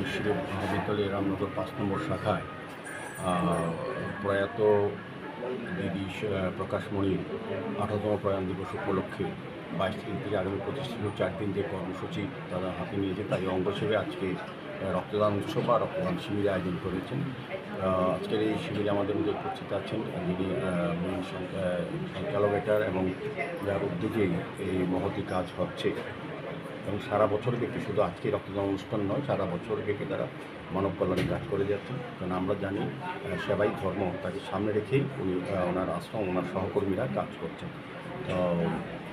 ঈশ্বরী মহাবিদ্যালয়ের রামনগর ৫ নম্বর শাখায় প্রয়াত দিদি প্রকাশমণির ১৮তম প্রয়াণ দিবস উপলক্ষে ২২ দিন থেকে আগামী ২৫ থেকে ৪ দিন যে কর্মসূচি তারা হাতে নিয়েছে তাই অঙ্গ হিসেবে আজকে রক্তদান উৎসব বা রক্তদান শিবিরের আয়োজন করেছেন। আজকের এই শিবিরে আমাদের মধ্যে উপস্থিত আছেন যিনি মেন সঞ্চালকেটার এবং যার উদ্যোগে এই মহতি কাজ হচ্ছে এবং সারা বছর ব্যাপী শুধু আজকে রক্তদান অনুষ্ঠান নয়, সারা বছর ব্যাপী তারা মানব কল্যাণে কাজ করে যাচ্ছেন। কারণ আমরা জানি সেবাই ধর্ম, তাকে সামনে রেখেই উনি ওনার আশ্রম, ওনার সহকর্মীরা কাজ করছেন। তো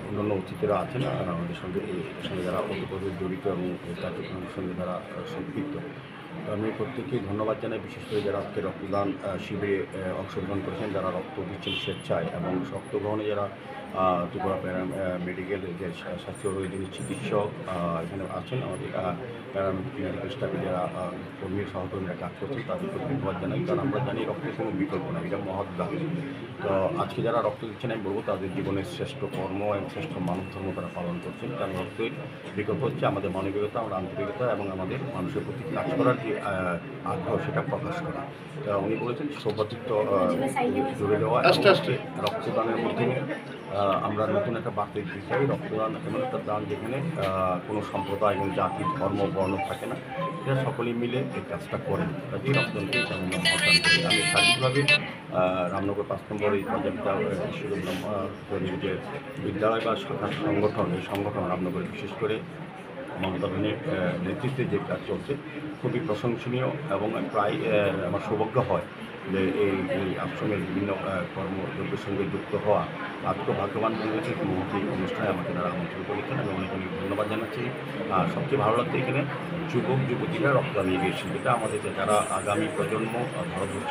অন্যান্য অতিথিরা আছেন আমাদের সঙ্গে, এর সঙ্গে যারা ওতপ্রোতভাবে জড়িত এবং এই কার্যক্রমের সঙ্গে যারা সম্পৃক্ত। তো আমি প্রত্যেককেই ধন্যবাদ জানাই, বিশেষ করে যারা আজকে রক্তদান শিবিরে অংশগ্রহণ করেছেন, যারা রক্ত দিচ্ছেন স্বেচ্ছায় এবং রক্ত গ্রহণে যারা ত্রিপুরা মেডিকেল যে স্বাস্থ্য যিনি চিকিৎসক এখানে আছেন, আমাদের প্যারামেডিকেল স্টাফে যারা কর্মী সহকর্মীরা কাজ করছেন তাদেরকে ধন্যবাদ জানাই। কারণ আমরা জানি রক্তের কোনো বিকল্প নাই, এটা মহৎ দান। তো আজকে যারা রক্ত দিচ্ছেন আমি বলবো তাদের জীবনের শ্রেষ্ঠ কর্ম এবং শ্রেষ্ঠ মানব ধর্ম তারা পালন করছেন। কারণ রক্তের বিকল্প হচ্ছে আমাদের মানবিকতা, আমাদের আন্তরিকতা এবং আমাদের মানুষের প্রতি কাজ করার যে আগ্রহ সেটা প্রকাশ করা। তা উনি বলেছেন সৌভাতৃত্ব জুড়ে দেওয়া রক্তদানের মাধ্যমে আমরা নতুন একটা বার্তা দিতে চাই। রক্তদান এমন একটা দান যেখানে কোনো সম্প্রদায়, কোনো জাতি, ধর্ম, বর্ণ থাকে না, এটা সকলেই মিলে এই কাজটা করেন। কাজেই রক্তদানকে আমি মহদান করি। আমি শারীরিকভাবে রামনগর ৫ নম্বর এই পঞ্চায়েত যে বিদ্যালয় বা শাখার সংগঠন, এই সংগঠন রামনগরে বিশেষ করে মমতা ব্যানার্জির নেতৃত্বে যে কাজ চলছে খুবই প্রশংসনীয় এবং প্রায় আমার সৌভাগ্য হয় যে এই আশ্রমের বিভিন্ন কর্মযজ্ঞের সঙ্গে যুক্ত হওয়া। আজকে ভাগ্যবান মনে হয়েছে মহতি অনুষ্ঠানে আমাকে তারা আমন্ত্রণ করেছেন, আমি অনেক অনেক ধন্যবাদ জানাচ্ছি। সবচেয়ে ভালো লাগছে এখানে যুবক যুবতীরা রক্তদান নিয়ে গিয়েছেন, যেটা আমাদের যারা আগামী প্রজন্ম ভারতবর্ষ